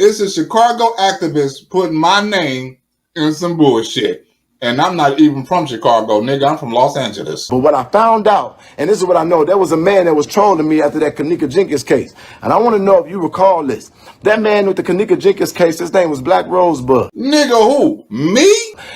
It's a Chicago activist putting my name in some bullshit. And I'm not even from Chicago, nigga. I'm from Los Angeles. But what I found out, and this is what I know, there was a man that was trolling me after that Kanika Jenkins case. And I want to know if you recall this. That man with the Kanika Jenkins case, his name was Black Rosebud. Nigga who? Me?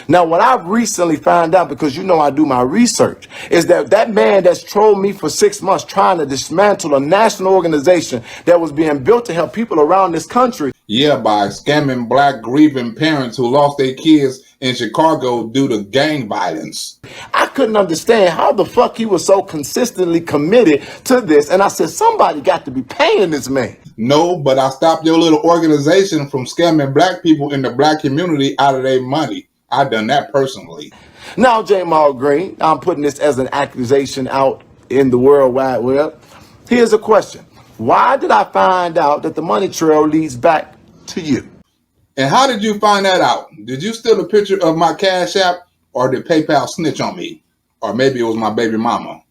Now, what I've recently found out, because you know I do my research, is that that man that's trolled me for 6 months trying to dismantle a national organization that was being built to help people around this country. Yeah, by scamming black grieving parents who lost their kids in Chicago due to gang violence. I couldn't understand how the fuck he was so consistently committed to this. And I said, somebody got to be paying this man. No, but I stopped your little organization from scamming black people in the black community out of their money. I done that personally. Now, Jamal Green, I'm putting this as an accusation out in the World Wide Web. Here's a question. Why did I find out that the money trail leads back to you? And how did you find that out? Did you steal a picture of my Cash App, or did PayPal snitch on me? Or maybe it was my baby mama.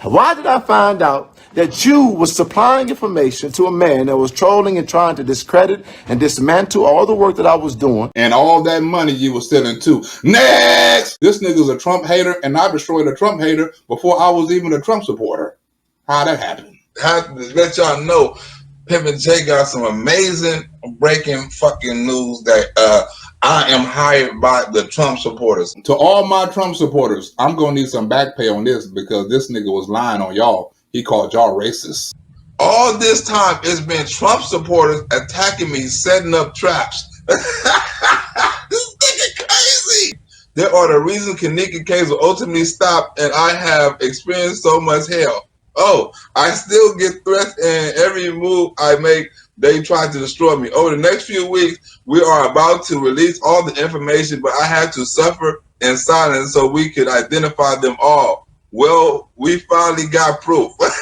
Why did I find out that you was supplying information to a man that was trolling and trying to discredit and dismantle all the work that I was doing? And all that money you was stealing too. Next! This nigga's a Trump hater, and I destroyed a Trump hater before I was even a Trump supporter. How'd that happen? I have to let y'all know, Pimpin' J got some amazing breaking fucking news that I am hired by the Trump supporters. To all my Trump supporters, I'm gonna need some back pay on this because this nigga was lying on y'all. He called y'all racist. All this time, it's been Trump supporters attacking me, setting up traps. This nigga crazy. There are the reasons Kanika case will ultimately stop, and I have experienced so much hell. Oh, I still get threats, and every move I make, they try to destroy me. Over the next few weeks, we are about to release all the information, but I had to suffer in silence so we could identify them all. Well, we finally got proof. This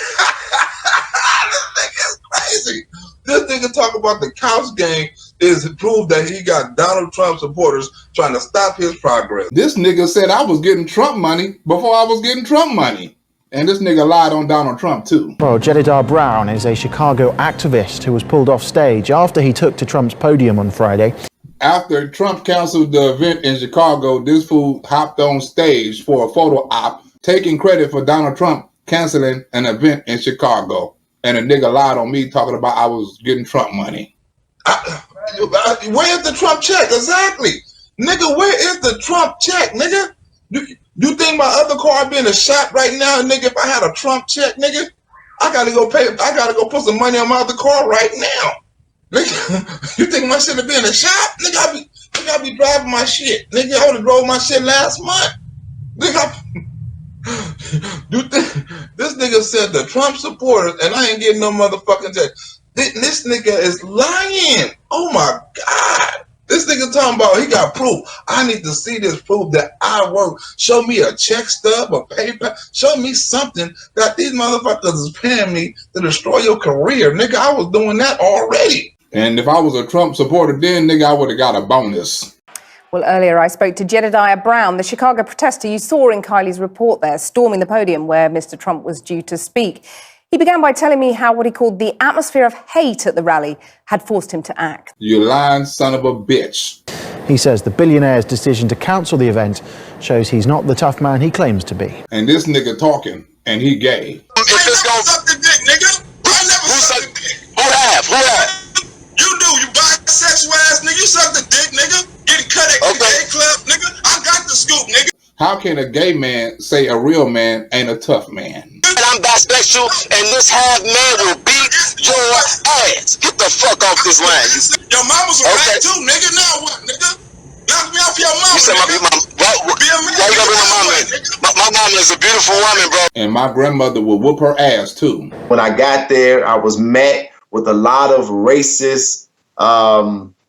nigga is crazy. This nigga talk about the couch game is proof that he got Donald Trump supporters trying to stop his progress. This nigga said I was getting Trump money before I was getting Trump money. And this nigga lied on Donald Trump too. Well, Jedediah Brown is a Chicago activist who was pulled off stage after he took to Trump's podium on Friday. After Trump canceled the event in Chicago, this fool hopped on stage for a photo op, taking credit for Donald Trump canceling an event in Chicago. And a nigga lied on me talking about I was getting Trump money. Where is the Trump check? Exactly. Nigga, where is the Trump check, nigga? You think my other car being a shot right now, nigga? If I had a Trump check, nigga, I gotta go pay. I gotta go put some money on my other car right now. Nigga, you think my shit would be in a shop? Nigga, I be driving my shit. Nigga, I would've drove my shit last month. Nigga, you think this nigga said the Trump supporters, and I ain't getting no motherfucking check. This nigga is lying. Oh my God. This nigga talking about he got proof. I need to see this proof that I work. Show me a check stub, a paper. Show me something that these motherfuckers is paying me to destroy your career. Nigga, I was doing that already. And if I was a Trump supporter then, nigga, I would have got a bonus. Well, earlier I spoke to Jedediah Brown, the Chicago protester you saw in Kylie's report there, storming the podium where Mr. Trump was due to speak. He began by telling me how what he called the atmosphere of hate at the rally had forced him to act. You lying son of a bitch. He says the billionaire's decision to cancel the event shows he's not the tough man he claims to be. And this nigga talking, and he gay. I never sucked the dick, nigga. I never sucked the dick. Who have? You do. You bisexual ass nigga. You suck the dick, nigga. Getting cut at the gay club, nigga. I got the scoop, nigga. How can a gay man say a real man ain't a tough man? I'm bisexual, and this half man will beat your ass. Get the fuck off this line. Your mama's a rat too, nigga. Now what, nigga? Knock me off your mama. You said why you gonna be my mama? My mama is a beautiful woman, bro. And my grandmother would whoop her ass too. When I got there, I was met with a lot of racist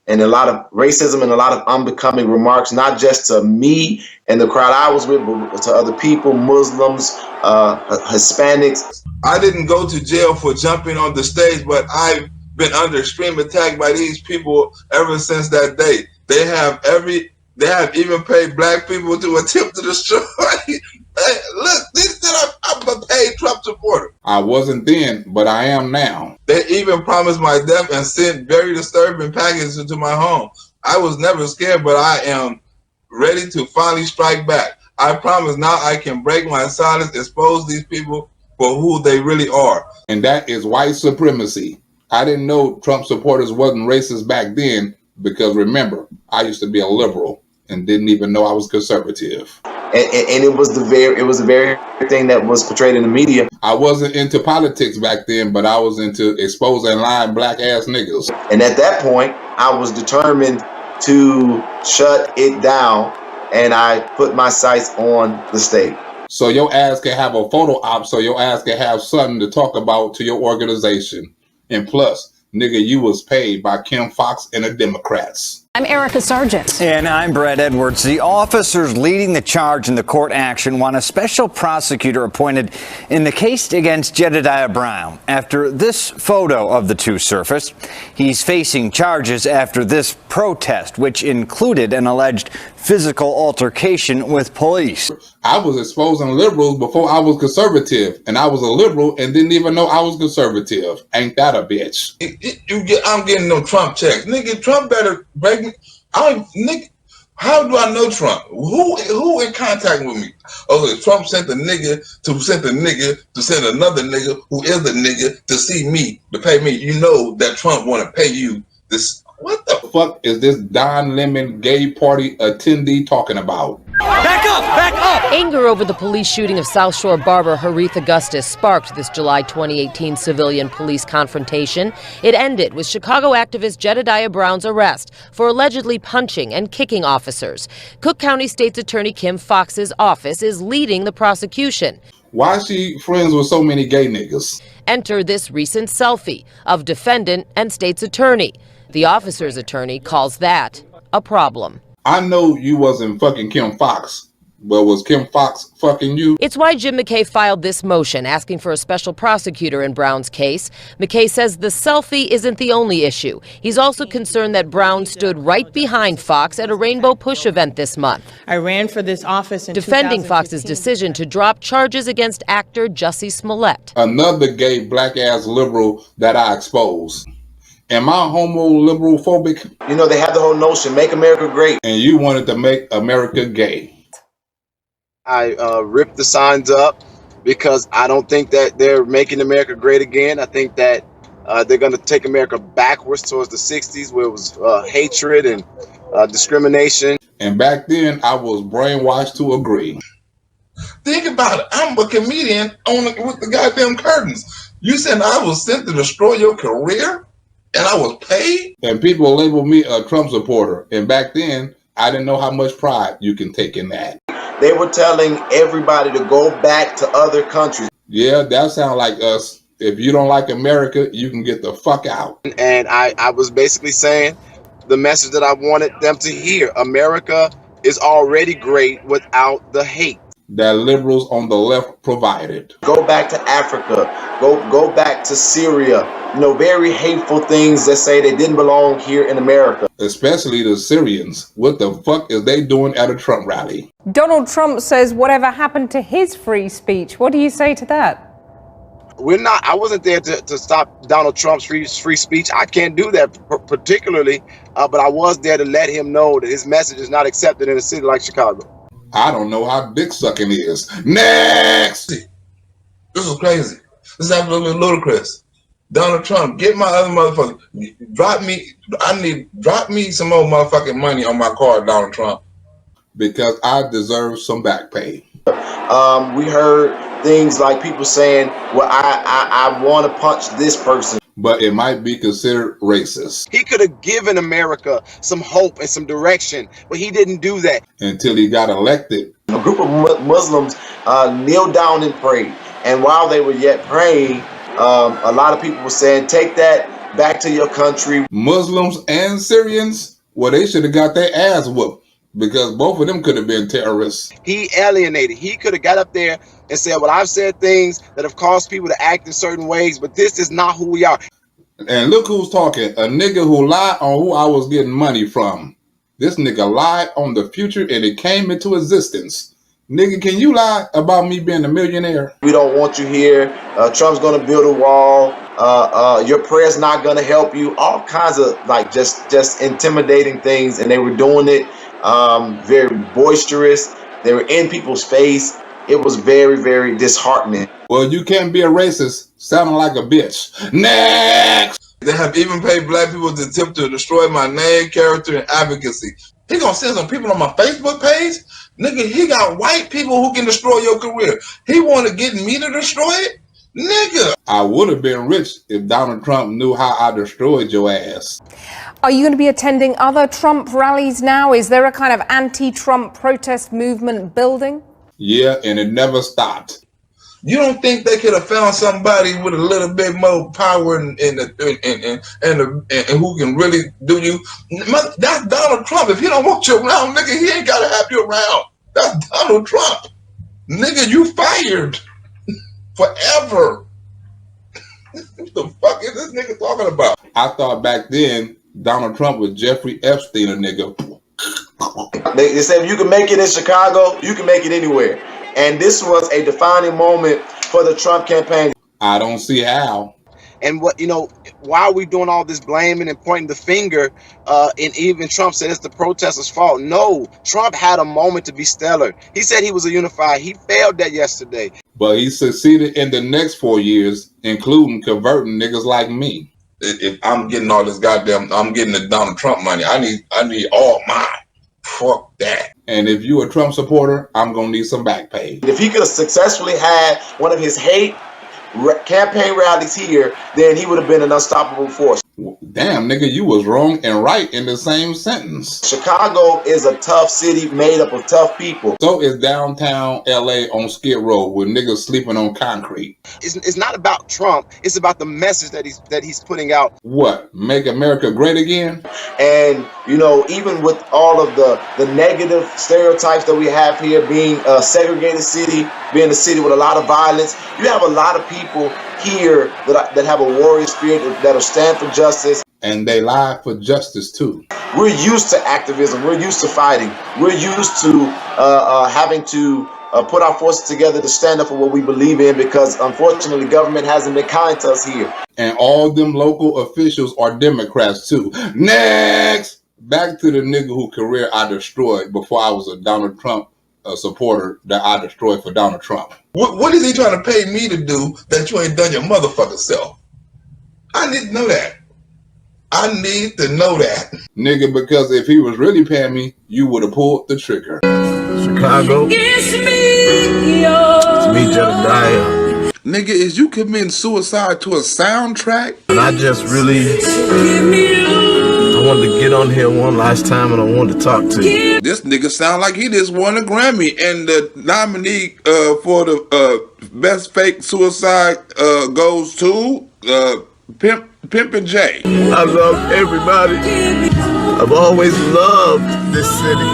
and a lot of racism and a lot of unbecoming remarks, not just to me and the crowd I was with, but to other people, Muslims, Hispanics. I didn't go to jail for jumping on the stage, but I've been under extreme attack by these people ever since that day. They have even paid black people to attempt to destroy. Hey, look, this that I I'm a paid Trump supporter. I wasn't then, but I am now. They even promised my death and sent very disturbing packages to my home. I was never scared, but I am ready to finally strike back. I promise now I can break my silence, expose these people for who they really are. And that is white supremacy. I didn't know Trump supporters wasn't racist back then because remember, I used to be a liberal and didn't even know I was conservative. And it was the very thing that was portrayed in the media. I wasn't into politics back then, but I was into exposing lying black ass niggas. And at that point, I was determined to shut it down, and I put my sights on the state. So your ass can have a photo op, so your ass can have something to talk about to your organization. And plus, nigga, you was paid by Kim Foxx and the Democrats. I'm Erica Sargent. And I'm Brad Edwards. The officers leading the charge in the court action want a special prosecutor appointed in the case against Jedediah Brown. After this photo of the two surfaced, he's facing charges after this protest, which included an alleged physical altercation with police. I was exposing liberals before I was conservative, and I was a liberal and didn't even know I was conservative. Ain't that a bitch? I'm getting no Trump checks. Nigga, Trump better break me. Nigga, how do I know Trump? Who in contact with me? Okay, Trump sent the nigga to send another nigga who is the nigga to see me, to pay me. You know that Trump want to pay you this. What the fuck is this Don Lemon gay party attendee talking about? Back up! Back up! Anger over the police shooting of South Shore barber Harith Augustus sparked this July 2018 civilian police confrontation. It ended with Chicago activist Jedediah Brown's arrest for allegedly punching and kicking officers. Cook County State's Attorney Kim Foxx's office is leading the prosecution. Why is she friends with so many gay niggas? Enter this recent selfie of defendant and state's attorney. The officer's attorney calls that a problem. I know you wasn't fucking Kim Foxx, but was Kim Foxx fucking you? It's why Jim McKay filed this motion asking for a special prosecutor in Brown's case. McKay says the selfie isn't the only issue. He's also concerned that Brown stood right behind Foxx at a Rainbow Push event this month. I ran for this office in defending Foxx's decision to drop charges against actor Jussie Smollett. Another gay black ass liberal that I expose. Am I homo liberal phobic? You know, they have the whole notion, make America great. And you wanted to make America gay. I ripped the signs up because I don't think that they're making America great again. I think that they're going to take America backwards towards the 60s where it was hatred and discrimination. And back then, I was brainwashed to agree. Think about it. I'm a comedian with the goddamn curtains. You said I was sent to destroy your career? And I was paid? And people labeled me a Trump supporter. And back then, I didn't know how much pride you can take in that. They were telling everybody to go back to other countries. Yeah, that sounds like us. If you don't like America, you can get the fuck out. And I was basically saying the message that I wanted them to hear. America is already great without the hate that liberals on the left provided. Go back to Africa. Go back to Syria. You know, very hateful things that say they didn't belong here in America. Especially the Syrians. What the fuck is they doing at a Trump rally? Donald Trump says whatever happened to his free speech. What do you say to that? I wasn't there to stop Donald Trump's free speech. I can't do that particularly, but I was there to let him know that his message is not accepted in a city like Chicago. I don't know how dick sucking is. Next! This is crazy. This is absolutely ludicrous. Donald Trump, get my other motherfucker. Drop me some more motherfucking money on my card, Donald Trump. Because I deserve some back pay. We heard things like people saying, well, I want to punch this person. But it might be considered racist. He could have given America some hope and some direction, but he didn't do that. Until he got elected. A group of Muslims kneeled down and prayed. And while they were yet praying, a lot of people were saying, take that back to your country. Muslims and Syrians? Well, they should have got their ass whooped. Because both of them could have been terrorists. He alienated. He could have got up there and said, well, I've said things that have caused people to act in certain ways, but this is not who we are. And look who's talking. A nigga who lied on who I was getting money from. This nigga lied on the future and it came into existence. Nigga, can you lie about me being a millionaire? We don't want you here. Trump's gonna build a wall. Your prayer's not gonna help you. All kinds of like just intimidating things, and they were doing it very boisterous. They were in people's face. It was very, very disheartening. Well, you can't be a racist sounding like a bitch. Next! They have even paid black people to attempt to destroy my name, character, and advocacy. He gonna send some people on my Facebook page? Nigga, he got white people who can destroy your career. He wanna get me to destroy it? Nigga! I would have been rich if Donald Trump knew how I destroyed your ass. Are you going to be attending other Trump rallies now? Is there a kind of anti-Trump protest movement building? Yeah, and it never stopped. You don't think they could have found somebody with a little bit more power and who can really do you? That's Donald Trump. If he don't want you around, nigga, he ain't gotta have you around. That's Donald Trump. Nigga, you fired forever. What the fuck is this nigga talking about? I thought back then Donald Trump was Jeffrey Epstein, a nigga. They said if you can make it in Chicago, you can make it anywhere. And this was a defining moment for the Trump campaign. I don't see how. And what, why are we doing all this blaming and pointing the finger? And even Trump said it's the protesters' fault. No, Trump had a moment to be stellar. He said he was a unifier. He failed that yesterday. But he succeeded in the next 4 years, including converting niggas like me. If I'm getting all this I'm getting the Donald Trump money. I need all mine. Fuck that. And if you a Trump supporter, I'm gonna need some back pay. If he could have successfully had one of his hate campaign rallies here, then he would have been an unstoppable force. Damn, nigga, you was wrong and right in the same sentence. Chicago is a tough city made up of tough people. So is downtown LA on Skid Row with niggas sleeping on concrete. It's not about Trump. It's about the message that he's putting out. What? Make America great again? And, even with all of the negative stereotypes that we have here, being a segregated city, being a city with a lot of violence, you have a lot of people here that have a warrior spirit, that'll stand for justice. And they lie for justice too. We're used to activism. We're used to fighting. We're used to having to put our forces together to stand up for what we believe in, because unfortunately government hasn't been kind to us here. And all them local officials are Democrats too. Next! Back to the nigga whose career I destroyed before I was a Donald Trump supporter that I destroyed for Donald Trump. What is he trying to pay me to do that you ain't done your motherfucking self? I need to know that. I need to know that. Nigga, because if he was really paying me, you would have pulled the trigger. Chicago. It's me, Jedediah. Nigga, is you committing suicide to a soundtrack? And I just really, I wanted to get on here one last time and I wanted to talk to you. This nigga sound like he just won a Grammy, and the nominee for the best fake suicide goes to Pimpin' J. I love everybody. I've always loved this city.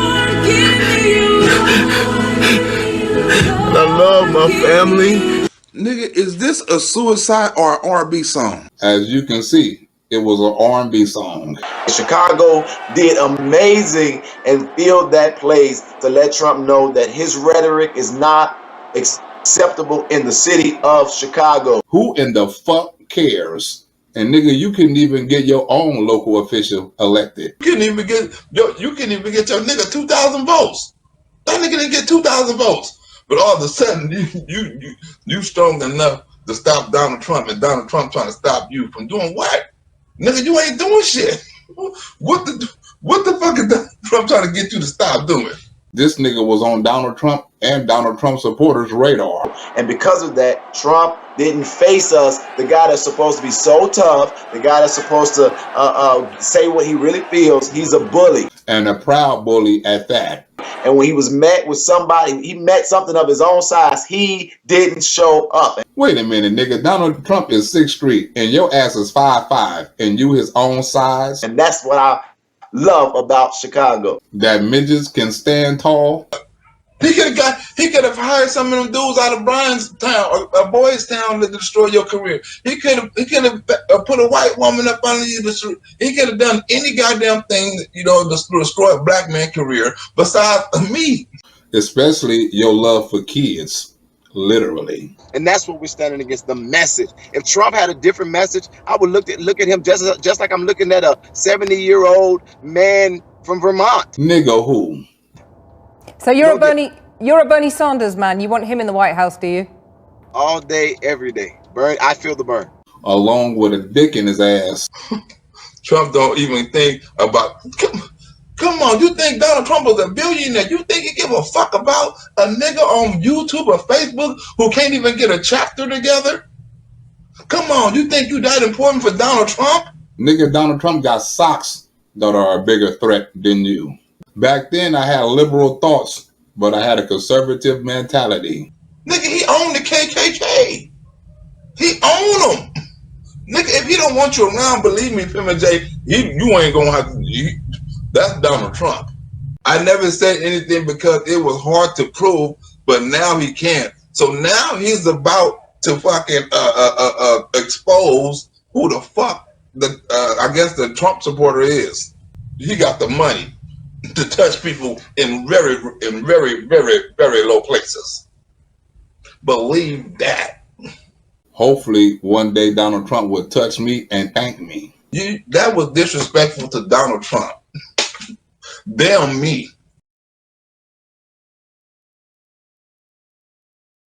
And I love my family. Nigga, is this a suicide or an R&B song? As you can see, it was an R&B song. Chicago did amazing and filled that place to let Trump know that his rhetoric is not acceptable in the city of Chicago. Who in the fuck cares? And nigga, you couldn't even get your own local official elected. You couldn't even get your nigga 2,000 votes. That nigga didn't get 2,000 votes. But all of a sudden, you strong enough to stop Donald Trump, and Donald Trump trying to stop you from doing what? Nigga, you ain't doing shit. What the fuck is Donald Trump trying to get you to stop doing? This nigga was on Donald Trump and Donald Trump supporters' radar. And because of that, Trump didn't face us, the guy that's supposed to be so tough, the guy that's supposed to say what he really feels. He's a bully. And a proud bully at that. And when he was met with somebody, he met something of his own size, he didn't show up. Wait a minute, nigga. Donald Trump is 6'3", and your ass is 5'5", and you his own size? And that's what I love about Chicago. That midgets can stand tall? He could have hired some of them dudes out of Bryan's town, or Boys Town, to destroy your career. He could have put a white woman up under you. He could have done any goddamn thing, to destroy a black man's career besides me. especially your love for kids, literally. And that's what we're standing against, the message. If Trump had a different message, I would look at him just like I'm looking at a 70-year-old man from Vermont. Nigga who? So you're a Bernie Sanders man. You want him in the White House, do you? All day, every day. Burn. I feel the burn. Along with a dick in his ass. Trump don't even think about. Come on, you think Donald Trump was a billionaire? You think he give a fuck about a nigga on YouTube or Facebook who can't even get a chapter together? Come on, you think you that important for Donald Trump? Nigga, Donald Trump got socks that are a bigger threat than you. Back then, I had liberal thoughts, but I had a conservative mentality. Nigga, he owned the KKK. He owned them. Nigga, if he don't want you around, believe me, Fim and Jay, you ain't gonna have to. That's Donald Trump. I never said anything because it was hard to prove, but now he can. So now he's about to fucking expose who the fuck I guess the Trump supporter is. He got the money to touch people in very, very low places. Believe that. Hopefully, one day Donald Trump would touch me and thank me. That was disrespectful to Donald Trump. Damn me.